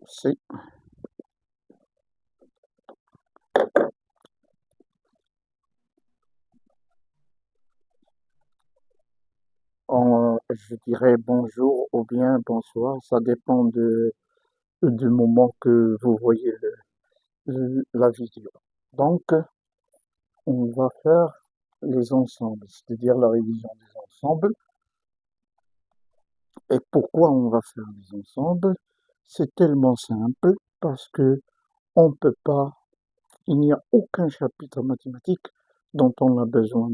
Si je dirais bonjour ou bien bonsoir, ça dépend du moment que vous voyez la vidéo. Donc, on va faire les ensembles, c'est-à-dire la révision des ensembles. Et pourquoi on va faire les ensembles? C'est tellement simple parce que on peut pas, il n'y a aucun chapitre mathématique dont on a besoin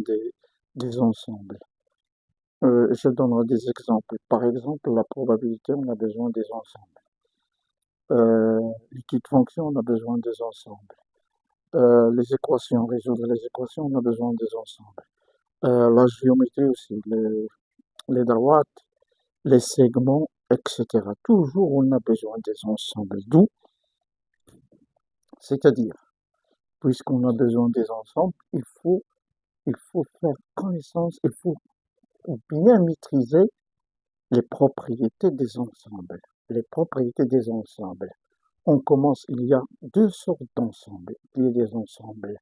des ensembles. Je donnerai des exemples. Par exemple, la probabilité, on a besoin des ensembles. Liquide fonction, on a besoin des ensembles. Les équations, résoudre les équations, on a besoin des ensembles. La géométrie aussi, les droites, les segments, etc. Toujours, on a besoin des ensembles. D'où, c'est-à-dire, puisqu'on a besoin des ensembles, il faut faire connaissance, il faut bien maîtriser les propriétés des ensembles. Les propriétés des ensembles. On commence, il y a deux sortes d'ensembles. Il y a des ensembles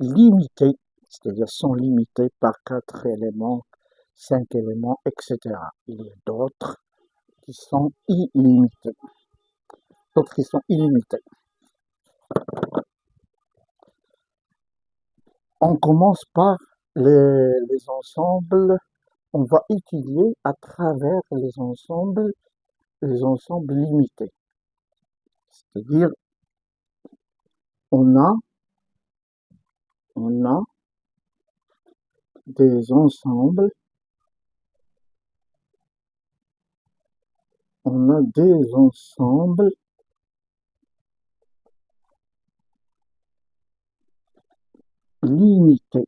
limités, c'est-à-dire sont limités par 4 éléments, 5 éléments, etc. Il y a d'autres qui sont illimités. D'autres qui sont illimités. On commence par les ensembles. On va étudier à travers les ensembles limités. C'est-à-dire, on a, on a des ensembles, on a des ensembles limités.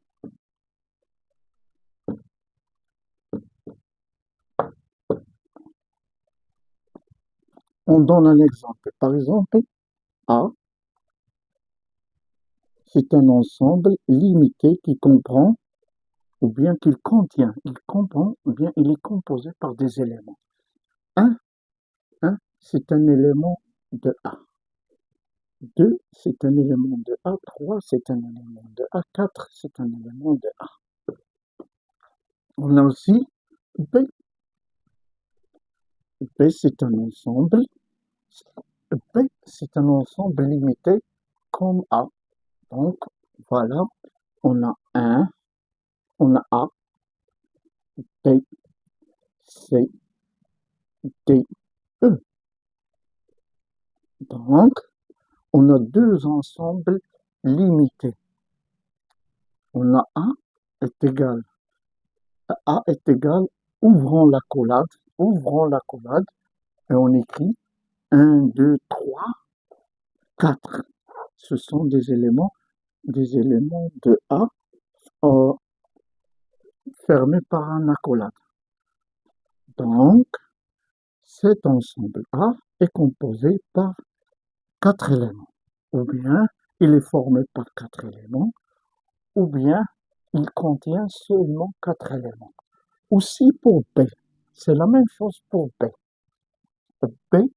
On donne un exemple. Par exemple, A, c'est un ensemble limité qui comprend, ou bien qu'il contient, il comprend, ou bien il est composé par des éléments. 1, 1, c'est un élément de A. 2, c'est un élément de A. 3, c'est un élément de A. 4, c'est un élément de A. On a aussi B. B, c'est un ensemble. B, c'est un ensemble limité comme A. Donc, voilà, on a on a A, B, C, D, E. Donc, on a deux ensembles limités. On a A est égal, ouvrons l'accolade, et on écrit 1, 2, 3, 4. Ce sont des éléments de A euh, fermés par un accolade. Donc, cet ensemble A est composé par 4 éléments. Ou bien il est formé par 4 éléments, ou bien il contient seulement 4 éléments. Aussi pour B, c'est la même chose pour B. B,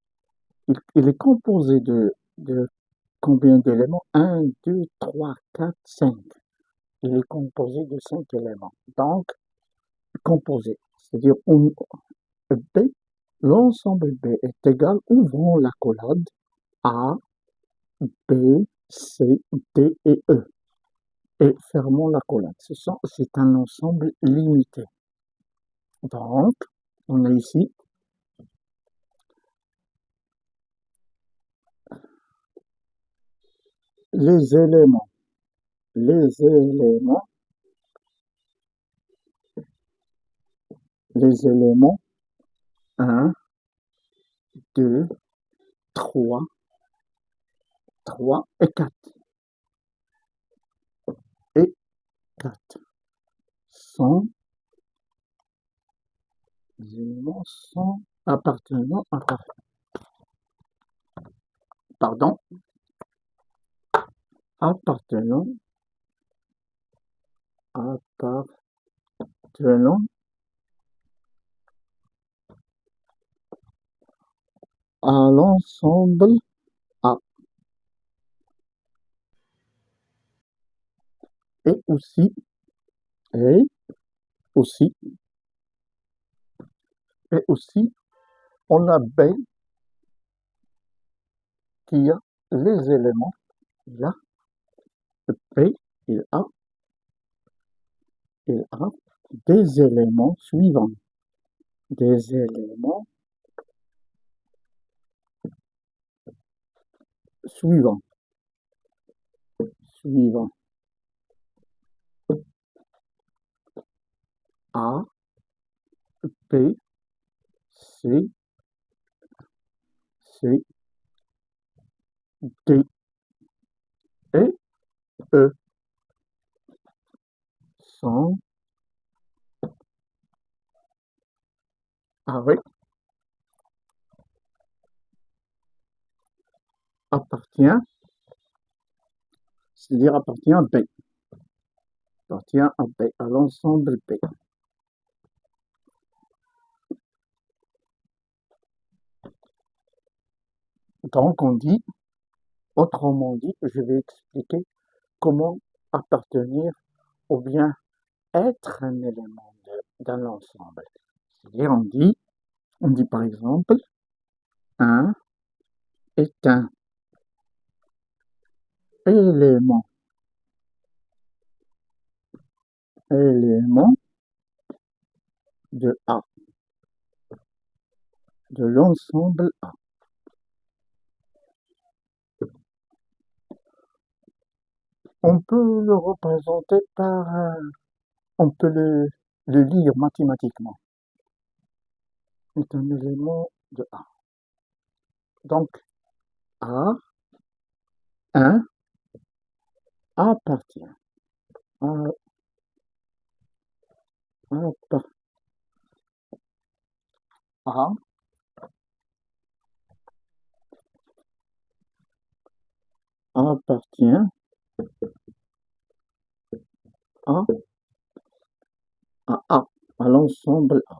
il est composé de combien d'éléments? 1, 2, 3, 4, 5. Il est composé de 5 éléments. Donc, composé, c'est-à-dire B, l'ensemble B est égal, ouvrons l'accolade, A, B, C, D et E. Et fermons l'accolade. C'est un ensemble limité. Donc, on a ici les éléments, les éléments, les éléments 1, 2, 3, 3 et 4. Et 4 sont les éléments sont appartenant à pardon, appartenant, appartenant à l'ensemble A. Et et aussi, et aussi, on a B qui a les éléments. Là, B, il a, il a des éléments suivants. Des éléments suivants. Suivants. A, B, C, C, D et E sont avec appartient, c'est-à-dire appartient à B, appartient à B, à l'ensemble B. Donc on dit, autrement dit, je vais expliquer comment appartenir ou bien être un élément d'un ensemble. C'est-à-dire on dit par exemple, un est un élément, élément de A, de l'ensemble A. On peut le représenter par, on peut le lire mathématiquement. C'est un élément de A. Donc, A, 1, appartient. A, A, appartient à A, à l'ensemble A.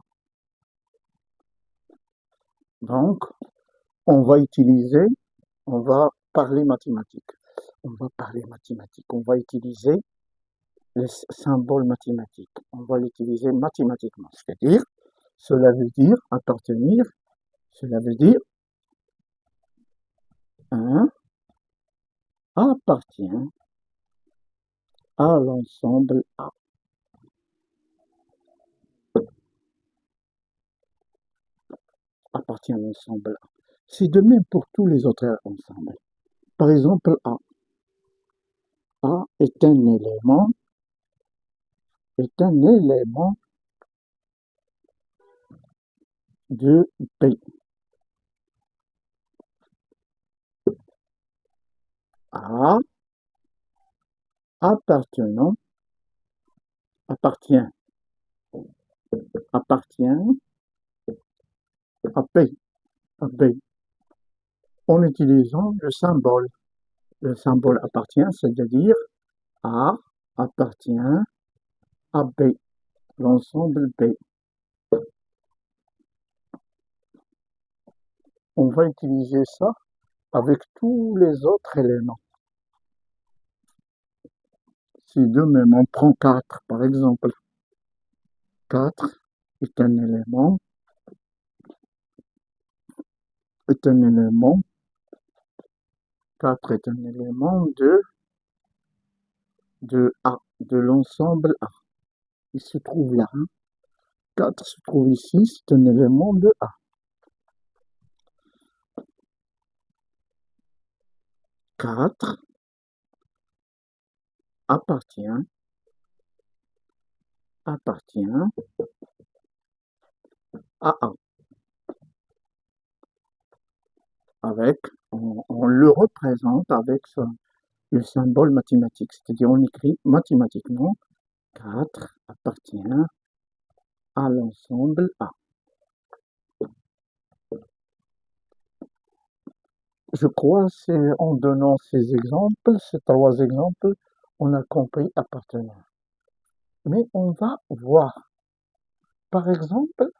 Donc, on va utiliser, on va parler mathématiques. On va parler mathématiques. On va utiliser les symboles mathématiques. On va l'utiliser mathématiquement. C'est-à-dire, cela veut dire appartenir, cela veut dire 1 appartient à l'ensemble A. Appartient à l'ensemble A. C'est de même pour tous les autres ensembles. Par exemple, A. A est un élément de B. A appartenant, appartient, appartient à B, à B, en utilisant le symbole. Le symbole appartient, c'est-à-dire A appartient à B, l'ensemble B. On va utiliser ça avec tous les autres éléments. Si de même on prend 4 par exemple, 4 est un élément, 4 est un élément de A, de l'ensemble A. Il se trouve là, 4 se trouve ici, c'est un élément de A. 4 appartient à A. Avec, on le représente avec le symbole mathématique, c'est-à-dire on écrit mathématiquement 4 appartient à l'ensemble A. Je crois c'est en donnant ces exemples, ces 3 exemples, on a compris appartenir. Mais on va voir, par exemple,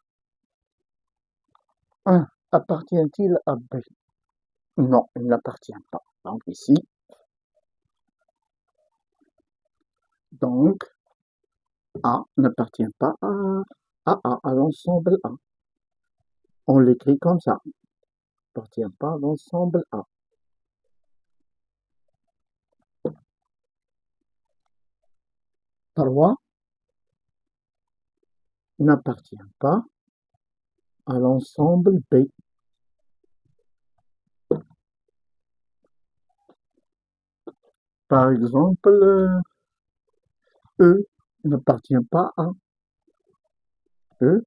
1 appartient-il à B? Non, il n'appartient pas. Donc ici, donc A n'appartient pas à l'ensemble A. On l'écrit comme ça. N'appartient pas à l'ensemble A. 3 n'appartient pas à l'ensemble B. Par exemple, E n'appartient pas à E.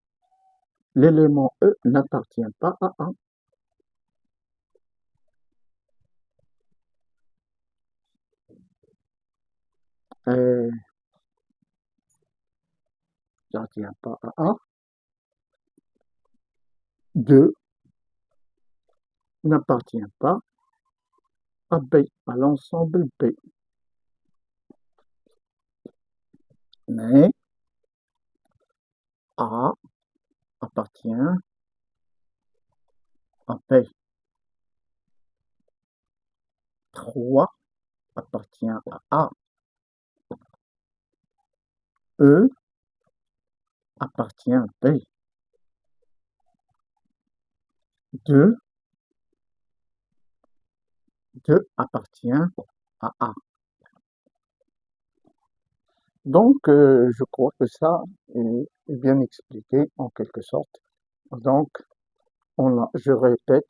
L'élément E n'appartient pas à A. Euh, n'appartient pas à A. 2 n'appartient pas à B, à l'ensemble B. Mais A appartient à B. 3 appartient à A. E appartient à B. 2 appartient à A. Donc, je crois que ça est bien expliqué en quelque sorte. Donc, je répète,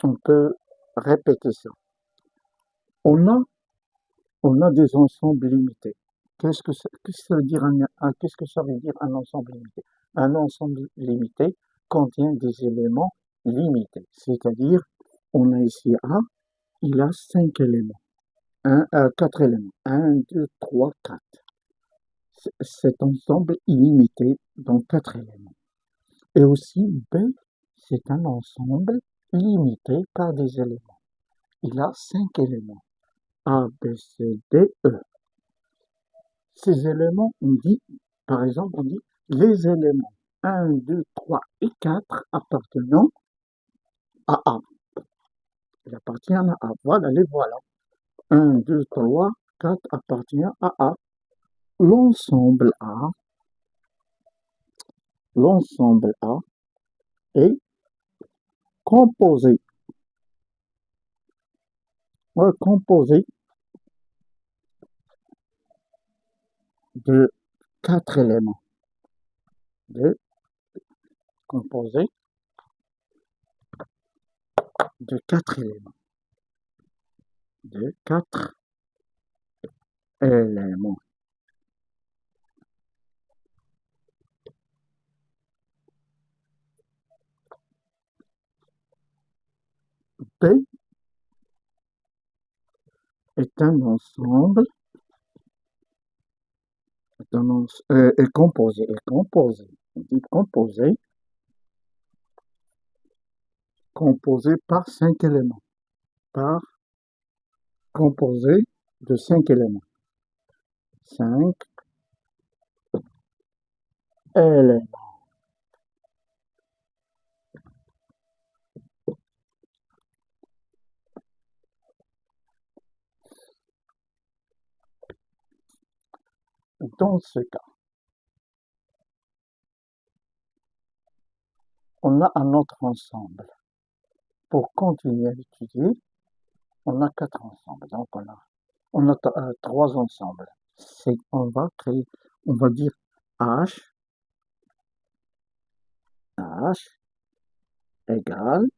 on peut répéter ça. On a, on a des ensembles limités. Qu'est-ce que ça veut dire un ensemble limité? Un ensemble limité contient des éléments limités. C'est-à-dire, on a ici A, il a 5 éléments. 4 éléments. 1, 2, 3, 4. Cet ensemble illimité dans 4 éléments. Et aussi B, c'est un ensemble limité par des éléments. Il a 5 éléments. A, B, C, D, E. Ces éléments, on dit, par exemple, on dit les éléments 1, 2, 3 et 4 appartenant à A. Il appartient à A. Voilà, les voilà. 1, 2, 3, 4 appartient à A. L'ensemble A est composé, composé de 4 éléments. De, composé de 4 éléments. De 4 éléments. B est un ensemble, est composé, on dit composé par 5 éléments, composé de 5 éléments. 5 éléments. Dans ce cas, on a un autre ensemble. Pour continuer à l'étudier, on a 4 ensembles. Donc on a 3 ensembles. On va dire H égale,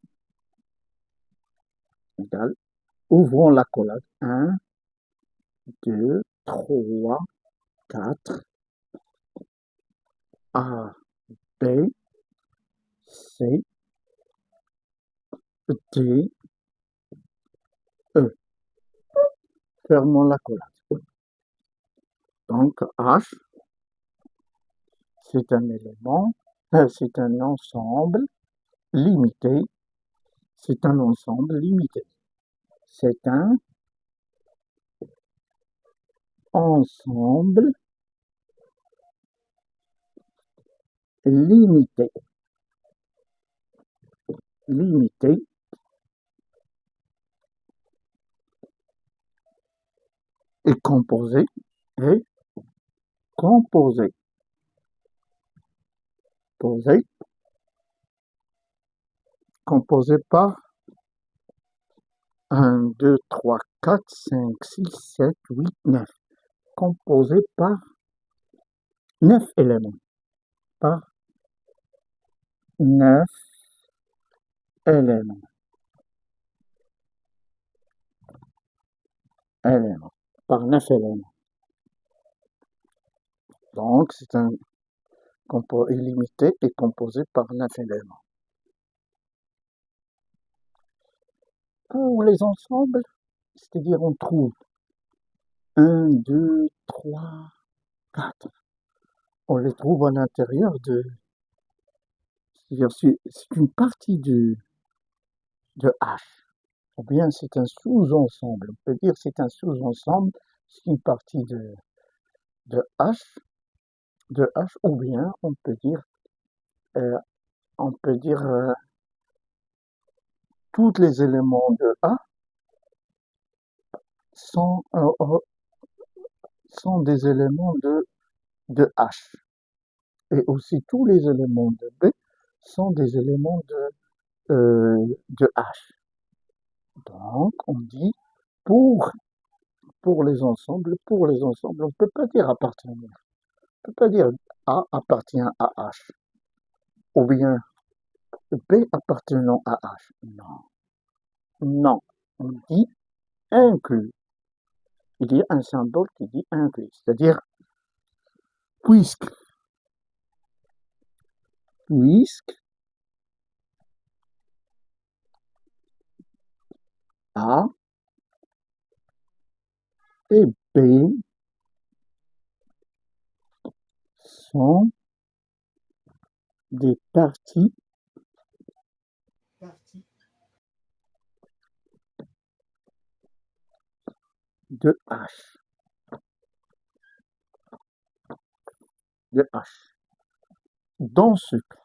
ouvrons la collade. 1, 2, 3, 4, A, B, C, D, E. Fermons la collade. Donc H, c'est un élément, c'est un ensemble limité. C'est un ensemble limité. C'est un ensemble limité. limité est est composé, posé, composé par 1, 2, 3, 4, 5, 6, 7, 8, 9. Composé par 9 éléments. Par 9 éléments. Éléments. Par 9 éléments. Donc, c'est un composé illimité et composé par 9 éléments. Pour les ensembles, c'est-à-dire on trouve 1, 2, 3, 4. On les trouve à l'intérieur c'est-à-dire c'est une partie de H. Ou bien c'est un sous-ensemble. On peut dire c'est un sous-ensemble, c'est une partie de H, ou bien euh, on peut dire tous les éléments de A sont, sont des éléments de H. Et aussi tous les éléments de B sont des éléments de H. Donc on dit pour, pour les ensembles, on ne peut pas dire appartenir. On ne peut pas dire A appartient à H. Ou bien B appartenant à H. Non. Non. On dit inclus. Il y a un symbole qui dit inclus. C'est-à-dire puisque A et B sont des parties de H. De H. Dans ce cas,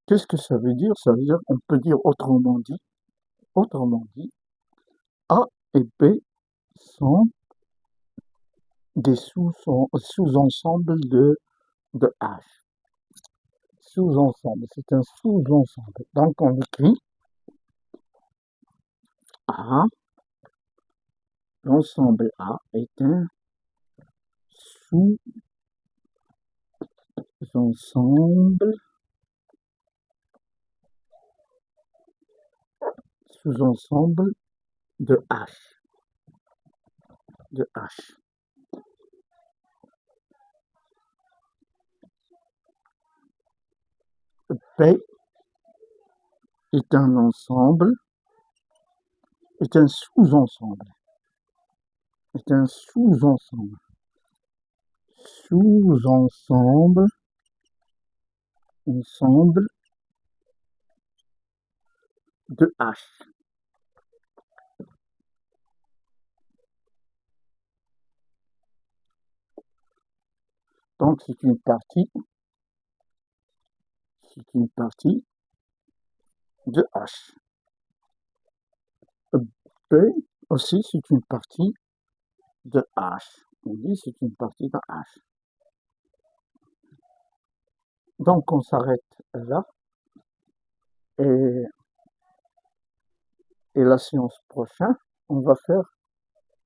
qu'est-ce que ça veut dire? Ça veut dire, on peut dire autrement dit, A et B sont des sous-ensembles de H. Sous-ensemble, c'est un sous-ensemble. Donc on écrit A, l'ensemble A est un sous-ensemble de H. De H. B est un ensemble, est un sous-ensemble, est un sous-ensemble, sous-ensemble, ensemble de H. Donc c'est une partie de H. B aussi c'est une partie de H. On dit c'est une partie de H. Donc on s'arrête là et, la séance prochaine, on va faire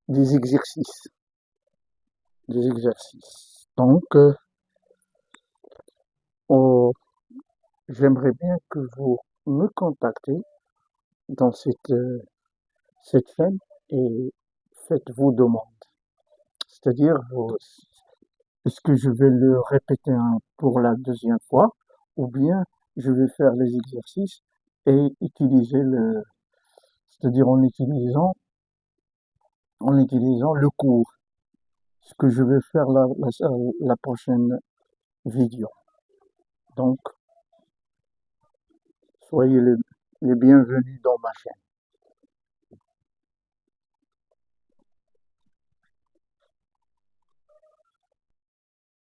des exercices. Donc j'aimerais bien que vous me contactez dans cette chaîne et faites vos demandes. C'est-à-dire, est-ce que je vais le répéter pour la deuxième fois ou bien je vais faire les exercices et utiliser c'est-à-dire en utilisant le cours, ce que je vais faire la prochaine vidéo. Donc, soyez les bienvenus dans ma chaîne.